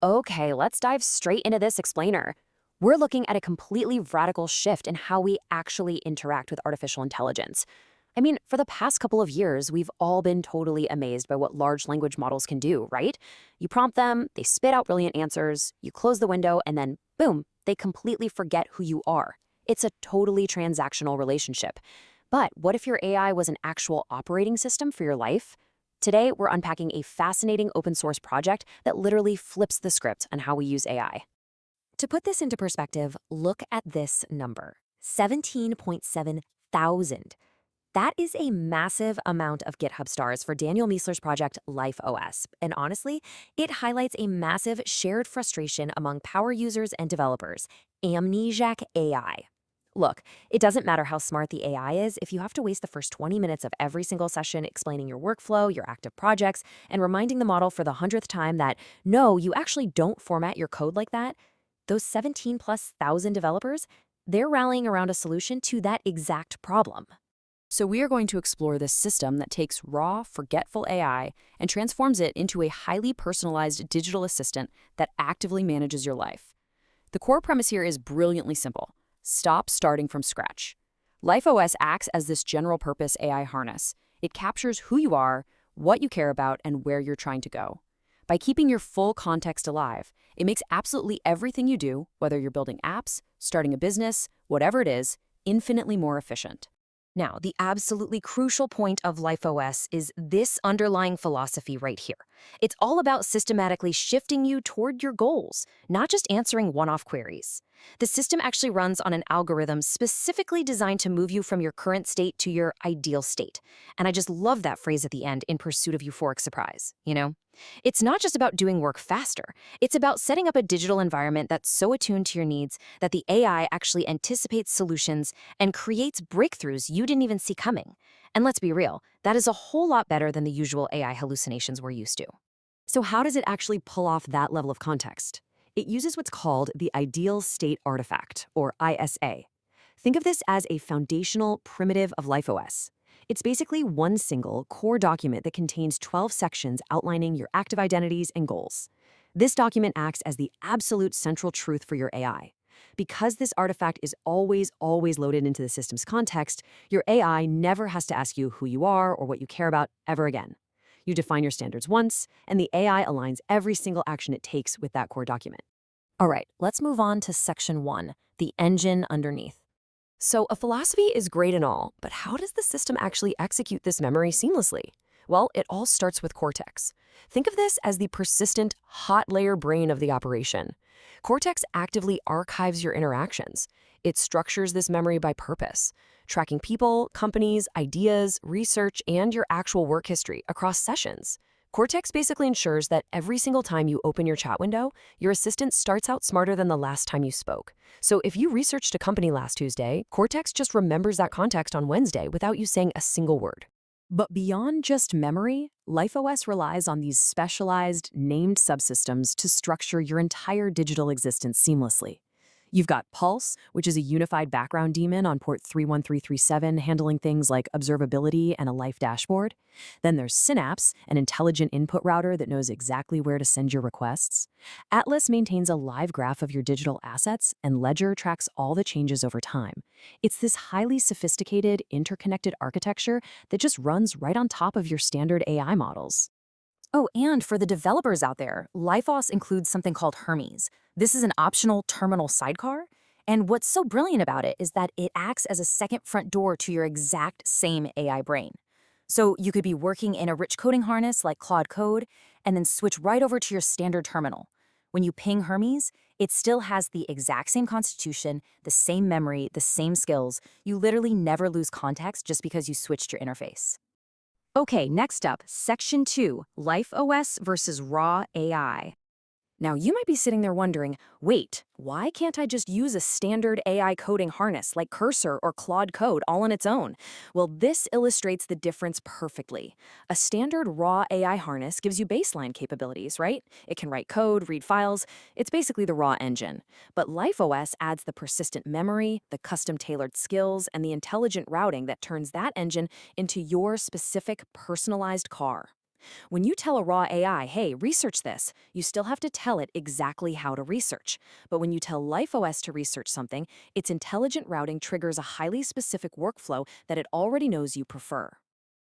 Okay, let's dive straight into this explainer. We're looking at a completely radical shift in how we actually interact with artificial intelligence. I mean, for the past couple of years, we've all been totally amazed by what large language models can do, right? You prompt them, they spit out brilliant answers, you close the window, and then boom, they completely forget who you are. It's a totally transactional relationship. But what if your AI was an actual operating system for your life? Today, we're unpacking a fascinating open source project that literally flips the script on how we use AI. To put this into perspective, look at this number, 17.7 thousand. That is a massive amount of GitHub stars for Daniel Miessler's project LifeOS. And honestly, it highlights a massive shared frustration among power users and developers, amnesiac AI. Look, it doesn't matter how smart the AI is if you have to waste the first 20 minutes of every single session explaining your workflow, your active projects, and reminding the model for the 100th time that, no, you actually don't format your code like that. Those 17 plus thousand developers, they're rallying around a solution to that exact problem. So we are going to explore this system that takes raw, forgetful AI and transforms it into a highly personalized digital assistant that actively manages your life. The core premise here is brilliantly simple. Stop starting from scratch. LifeOS acts as this general-purpose AI harness. It captures who you are, what you care about, and where you're trying to go. By keeping your full context alive, it makes absolutely everything you do, whether you're building apps, starting a business, whatever it is, infinitely more efficient. Now, the absolutely crucial point of LifeOS is this underlying philosophy right here. It's all about systematically shifting you toward your goals, not just answering one-off queries. The system actually runs on an algorithm specifically designed to move you from your current state to your ideal state. And I just love that phrase at the end, in pursuit of euphoric surprise, you know? It's not just about doing work faster. It's about setting up a digital environment that's so attuned to your needs that the AI actually anticipates solutions and creates breakthroughs you didn't even see coming. And let's be real, that is a whole lot better than the usual AI hallucinations we're used to. So how does it actually pull off that level of context? It uses what's called the Ideal State Artifact, or ISA. Think of this as a foundational primitive of LifeOS. It's basically one single core document that contains 12 sections outlining your active identities and goals. This document acts as the absolute central truth for your AI. Because this artifact is always loaded into the system's context, your AI never has to ask you who you are or what you care about ever again. You define your standards once, and the AI aligns every single action it takes with that core document. All right, let's move on to section 1, the engine underneath. So a philosophy is great and all, but how does the system actually execute this memory seamlessly? Well, it all starts with Cortex. Think of this as the persistent, hot layer brain of the operation. Cortex actively archives your interactions. It structures this memory by purpose, tracking people, companies, ideas, research, and your actual work history across sessions. Cortex basically ensures that every single time you open your chat window, your assistant starts out smarter than the last time you spoke. So if you researched a company last Tuesday, Cortex just remembers that context on Wednesday without you saying a single word. But beyond just memory, LifeOS relies on these specialized, named subsystems to structure your entire digital existence seamlessly. You've got Pulse, which is a unified background daemon on port 31337, handling things like observability and a life dashboard. Then there's Synapse, an intelligent input router that knows exactly where to send your requests. Atlas maintains a live graph of your digital assets, and Ledger tracks all the changes over time. It's this highly sophisticated, interconnected architecture that just runs right on top of your standard AI models. Oh, and for the developers out there, LifeOS includes something called Hermes. This is an optional terminal sidecar. And what's so brilliant about it is that it acts as a second front door to your exact same AI brain. So you could be working in a rich coding harness like Claude Code and then switch right over to your standard terminal. When you ping Hermes, it still has the exact same constitution, the same memory, the same skills. You literally never lose context just because you switched your interface. Okay, next up, Section 2, LifeOS versus Raw AI. Now, you might be sitting there wondering, wait, why can't I just use a standard AI coding harness like Cursor or Claude Code all on its own? Well, this illustrates the difference perfectly. A standard raw AI harness gives you baseline capabilities, right? It can write code, read files. It's basically the raw engine. But LifeOS adds the persistent memory, the custom-tailored skills, and the intelligent routing that turns that engine into your specific personalized car. When you tell a raw AI, hey, research this, you still have to tell it exactly how to research. But when you tell LifeOS to research something, its intelligent routing triggers a highly specific workflow that it already knows you prefer.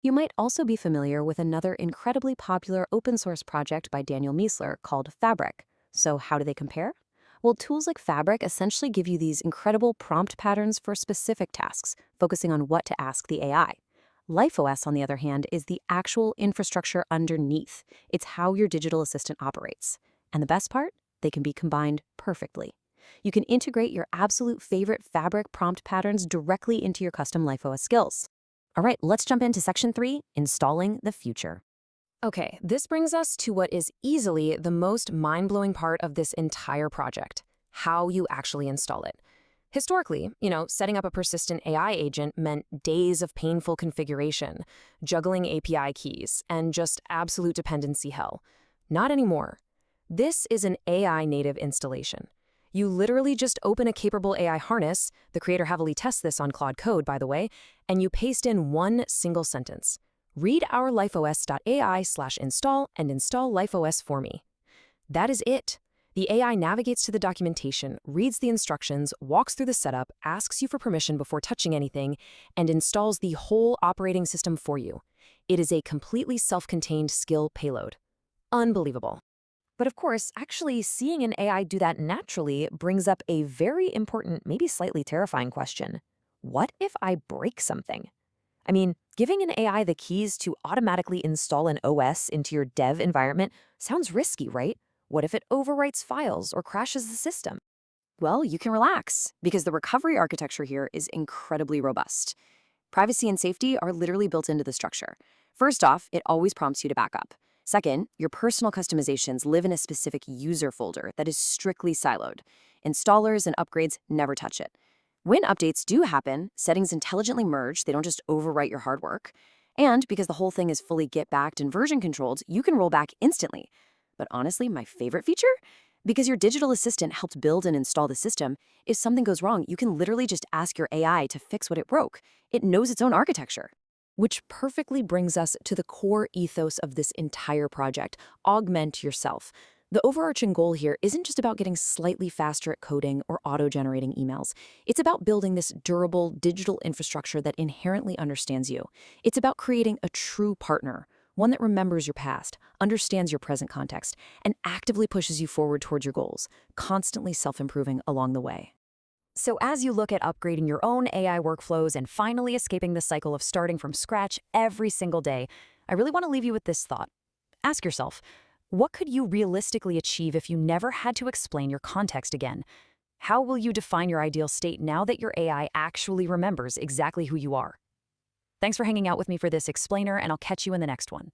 You might also be familiar with another incredibly popular open source project by Daniel Miessler called Fabric. So how do they compare? Well, tools like Fabric essentially give you these incredible prompt patterns for specific tasks, focusing on what to ask the AI. LifeOS, on the other hand, is the actual infrastructure underneath. It's how your digital assistant operates. And the best part? They can be combined perfectly. You can integrate your absolute favorite Fabric prompt patterns directly into your custom LifeOS skills. All right, let's jump into section 3, installing the future. Okay, this brings us to what is easily the most mind-blowing part of this entire project, how you actually install it. Historically, setting up a persistent AI agent meant days of painful configuration, juggling API keys, and just absolute dependency hell. Not anymore. This is an AI-native installation. You literally just open a capable AI harness, the creator heavily tests this on Claude Code, by the way, and you paste in one single sentence. Read our lifeos.ai/install and install LifeOS for me. That is it. The AI navigates to the documentation, reads the instructions, walks through the setup, asks you for permission before touching anything, and installs the whole operating system for you. It is a completely self-contained skill payload. Unbelievable. But of course, actually seeing an AI do that naturally brings up a very important, maybe slightly terrifying question. What if I break something? I mean, giving an AI the keys to automatically install an OS into your dev environment sounds risky, right? What if it overwrites files or crashes the system? Well, you can relax, because the recovery architecture here is incredibly robust. Privacy and safety are literally built into the structure. First off, it always prompts you to back up. Second, your personal customizations live in a specific user folder that is strictly siloed. Installers and upgrades never touch it. When updates do happen, settings intelligently merge, they don't just overwrite your hard work. And because the whole thing is fully Git-backed and version controlled, you can roll back instantly. But honestly, my favorite feature? Because your digital assistant helped build and install the system, if something goes wrong, you can literally just ask your AI to fix what it broke. It knows its own architecture. Which perfectly brings us to the core ethos of this entire project: augment yourself. The overarching goal here isn't just about getting slightly faster at coding or auto-generating emails. It's about building this durable digital infrastructure that inherently understands you. It's about creating a true partner, one that remembers your past, understands your present context, and actively pushes you forward towards your goals, constantly self-improving along the way. So as you look at upgrading your own AI workflows and finally escaping the cycle of starting from scratch every single day, I really want to leave you with this thought. Ask yourself, what could you realistically achieve if you never had to explain your context again? How will you define your ideal state now that your AI actually remembers exactly who you are? Thanks for hanging out with me for this explainer, and I'll catch you in the next one.